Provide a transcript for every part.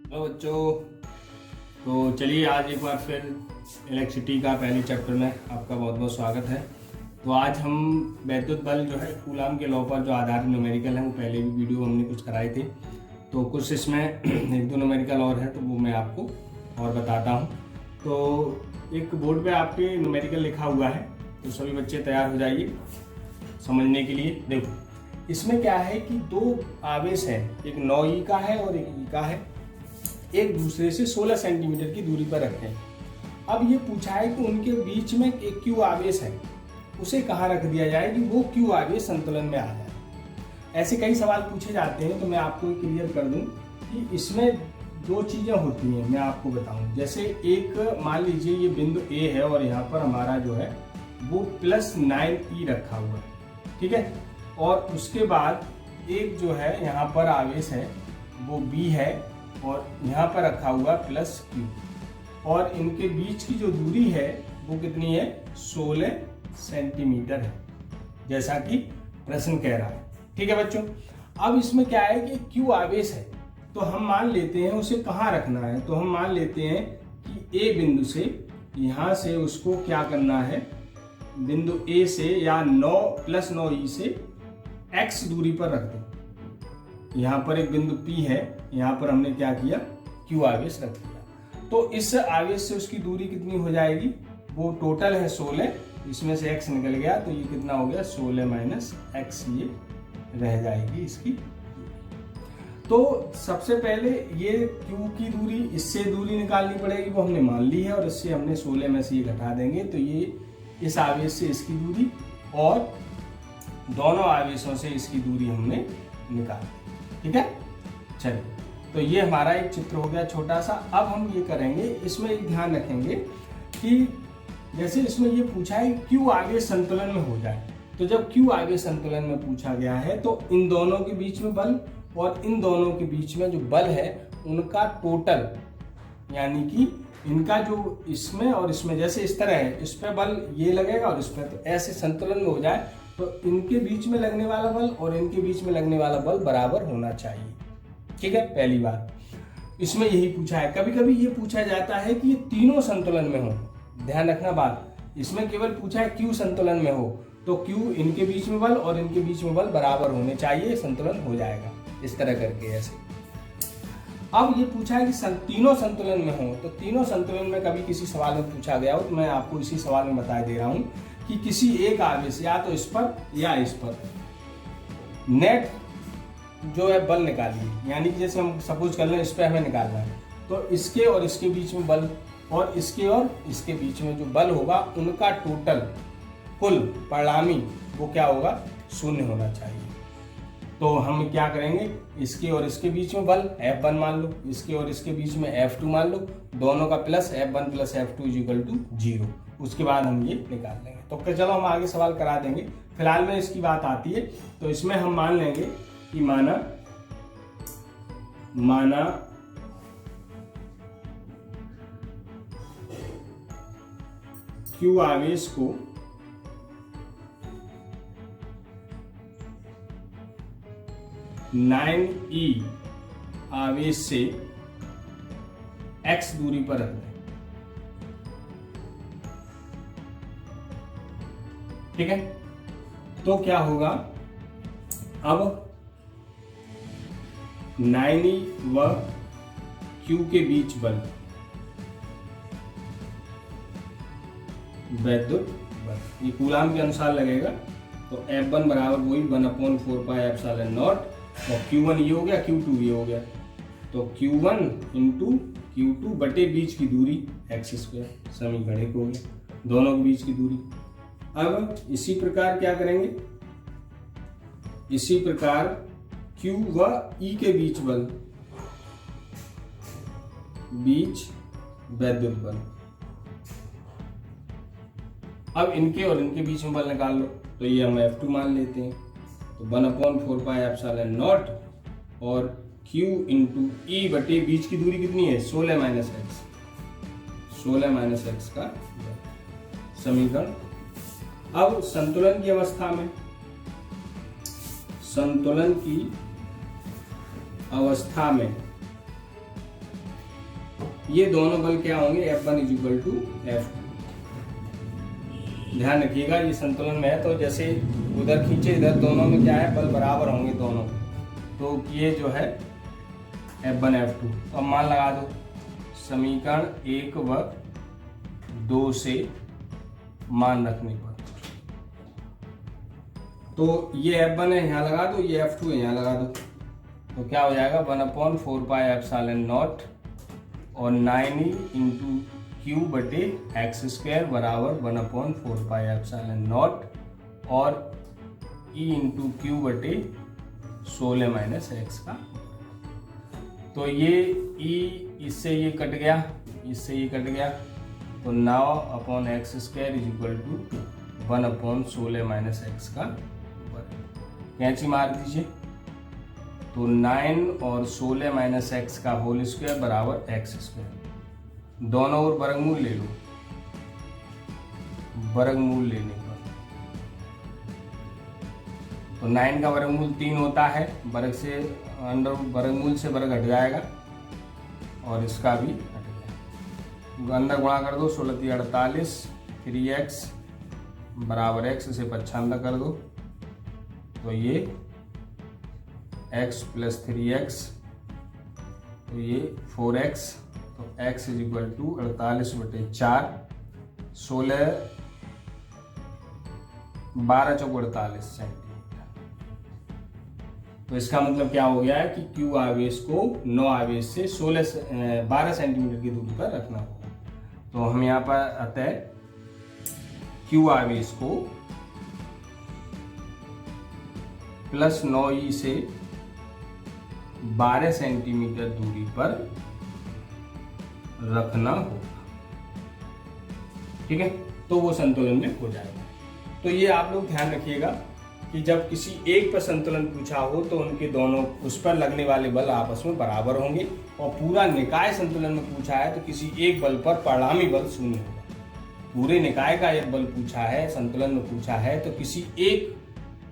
Hello बच्चों। तो चलिए आज एक बार फिर इलेक्ट्रिसिटी का पहले चैप्टर में आपका बहुत बहुत स्वागत है। तो आज हम वैद्युत बल जो है कूलाम के लॉ पर जो आधारित न्यूमेरिकल है वो पहले भी वीडियो हमने कुछ कराए थे, तो कुछ इसमें एक दो न्यूमेरिकल और है तो वो मैं आपको और बताता हूँ। तो एक बोर्ड पे आपके न्यूमेरिकल लिखा हुआ है, तो सभी बच्चे तैयार हो जाइए समझने के लिए। देखो इसमें क्या है कि दो आवेश है, एक 9e का है और एक e का है, एक दूसरे से 16 सेंटीमीटर की दूरी पर रखते हैं। अब ये पूछा है कि उनके बीच में एक क्यू आवेश है, उसे कहाँ रख दिया जाए कि वो क्यू आवेश संतुलन में आ जाए। ऐसे कई सवाल पूछे जाते हैं, तो मैं आपको क्लियर कर दूं कि इसमें दो चीज़ें होती हैं, मैं आपको बताऊं। जैसे एक मान लीजिए ये बिंदु ए है और यहाँ पर हमारा जो है वो +9e रखा हुआ है, ठीक है। और उसके बाद एक जो है यहाँ पर आवेश है वो b है और यहाँ पर रखा हुआ +q, और इनके बीच की जो दूरी है वो कितनी है, 16 सेंटीमीटर है, जैसा कि प्रश्न कह रहा है, ठीक है बच्चों। अब इसमें क्या है कि q आवेश है, तो हम मान लेते हैं उसे कहाँ रखना है। तो हम मान लेते हैं कि a बिंदु से यहाँ से उसको क्या करना है, बिंदु a से या 9+9e से x दूरी पर रख दो। यहाँ पर एक बिंदु P है, यहाँ पर हमने क्या किया, Q आवेश रख दिया। तो इस आवेश से उसकी दूरी कितनी हो जाएगी, वो टोटल है 16, इसमें से x निकल गया तो ये कितना हो गया, 16 - x ये रह जाएगी इसकी। तो सबसे पहले ये Q की दूरी, इससे दूरी निकालनी पड़ेगी, वो हमने मान ली है, और इससे हमने 16 में से ये घटा देंगे तो ये इस आवेश से इसकी दूरी और दोनों आवेशों से इसकी दूरी हमने निकाल दी, ठीक है। चलिए, तो ये हमारा एक चित्र हो गया छोटा सा। अब हम ये करेंगे, इसमें एक ध्यान रखेंगे कि जैसे इसमें ये पूछा है क्यू आवेश संतुलन में हो जाए, तो जब क्यू आवेश संतुलन में पूछा गया है तो इन दोनों के बीच में बल और इन दोनों के बीच में जो बल है उनका टोटल, यानी कि इनका जो इसमें और इसमें जैसे इस तरह है, इस पे बल ये लगेगा और इस पे, तो ऐसे संतुलन में हो जाए तो इनके बीच में लगने वाला बल और इनके बीच में लगने वाला बल बराबर होना चाहिए, ठीक है। पहली बात इसमें यही पूछा है। कभी कभी ये पूछा जाता है कि ये तीनों संतुलन में हो, ध्यान रखना बात, इसमें केवल पूछा है क्यू संतुलन में हो, तो क्यू इनके बीच में बल और इनके बीच में बल बराबर होने चाहिए, संतुलन हो जाएगा इस तरह करके ऐसे। अब ये पूछा है कि तीनों संतुलन में हो, तो तीनों संतुलन में कभी किसी सवाल में पूछा गया हो तो मैं आपको इसी सवाल में बता दे रहा हूं कि किसी एक आवेश या तो इस पर या इस पर नेट जो है बल निकालिए, यानी कि जैसे हम सपोज कर लें इस पे हमें निकालना है, तो इसके और इसके बीच में बल और इसके बीच में जो बल होगा उनका टोटल कुल परिणामी वो क्या होगा, 0 होना चाहिए। तो हम क्या करेंगे, इसके और इसके बीच में बल F1 मान लो, इसके और इसके बीच में F2 मान लो, दोनों का प्लस F1 + F2 = 0। उसके बाद हम ये निकाल लेंगे। तो चलो हम आगे सवाल करा देंगे, फिलहाल में इसकी बात आती है। तो इसमें हम मान लेंगे कि माना Q आवेश को (9e) आवेश से x दूरी पर रख दें, ठीक है। तो क्या होगा, अब 9e व q के बीच बल, वैद्युत बल, ये कूलाम के अनुसार लगेगा। तो F1 बराबर वही 1/4πε0, और Q1 ये हो गया, Q2 ये हो गया, तो Q1 × Q2 बटे बीच की दूरी x², समीकरण 1 हो गया, दोनों के बीच की दूरी। अब इसी प्रकार क्या करेंगे, इसी प्रकार Q व E के बीच बल, बीच वैद्युत बल। अब इनके और इनके बीच में बल निकाल लो, तो ये हम F2 मान लेते हैं, तो 1/4πε0 और Q × E बटे बीच की दूरी कितनी है, 16 - x, 16 - x का समीकरण। अब संतुलन की अवस्था में, संतुलन की अवस्था में ये दोनों बल क्या होंगे, F1 is equal to F2। ध्यान रखिएगा ये संतुलन में है, तो जैसे उधर खींचे इधर, दोनों में क्या है, बल बराबर होंगे दोनों, तो ये जो है F1 F2। तो अब मान लगा दो समीकरण 1 व 2 से मान रखने पर, तो ये F1 है यहाँ लगा दो, ये F2 है यहाँ लगा दो, तो क्या हो जाएगा 1/4πε0 और 9e इंटू क्यू बटे एक्स स्क्वायर बराबर 1/4πε0 और e इंटू क्यू बटे 16 माइनस एक्स का। तो ये e इससे ये कट गया, इससे ये कट गया, तो 9/x² is equal to 1/16 minus x का वर्ग। कैंची मार दीजिए, तो 9 और 16 माइनस एक्स का होल स्क्वायर बराबर एक्स स्क्वायर। दोनों ओर वर्गमूल ले लो, वर्गमूल लेने पर तो 9 का वर्गमूल 3 होता है, वर्ग से अंडर वर्गमूल से वर्ग हट जाएगा और इसका भी हट गया। अंदर गुणा कर दो, 16 × 48, 3x बराबर x, इसे 95 कर दो, तो ये x प्लस 3x, तो ये 4x, तो x इज इक्वल टू 48/4, 16 12 चौक 48 सेंटीमीटर। तो इसका मतलब क्या हो गया है कि Q आवेश को 9 आवेश से 12 सेंटीमीटर की दूरी पर रखना होगा। तो हम यहाँ पर अतः Q आवेश को प्लस 9e से 12 सेंटीमीटर दूरी पर रखना होगा, ठीक है, तो वो संतुलन में हो जाएगा। तो ये आप लोग ध्यान रखिएगा कि जब किसी एक पर संतुलन पूछा हो तो उनके दोनों उस पर लगने वाले बल आपस में बराबर होंगे, और पूरा निकाय संतुलन में पूछा है तो किसी एक बल पर परिणामी बल शून्य होगा। पूरे निकाय का एक बल पूछा है, संतुलन में पूछा है, तो किसी एक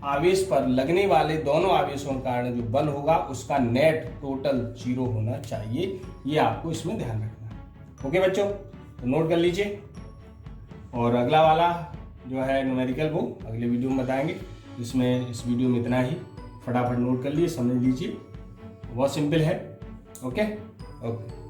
आवेश पर लगने वाले दोनों आवेशों के कारण जो बल होगा उसका नेट टोटल 0 होना चाहिए। ये आपको इसमें ध्यान रखना है। ओके बच्चों, तो नोट कर लीजिए, और अगला वाला जो है न्यूमेरिकल वो अगले वीडियो में बताएंगे। इसमें इस वीडियो में इतना ही, फटाफट नोट कर लिए, समझ लीजिए, बहुत सिंपल है। Okay okay.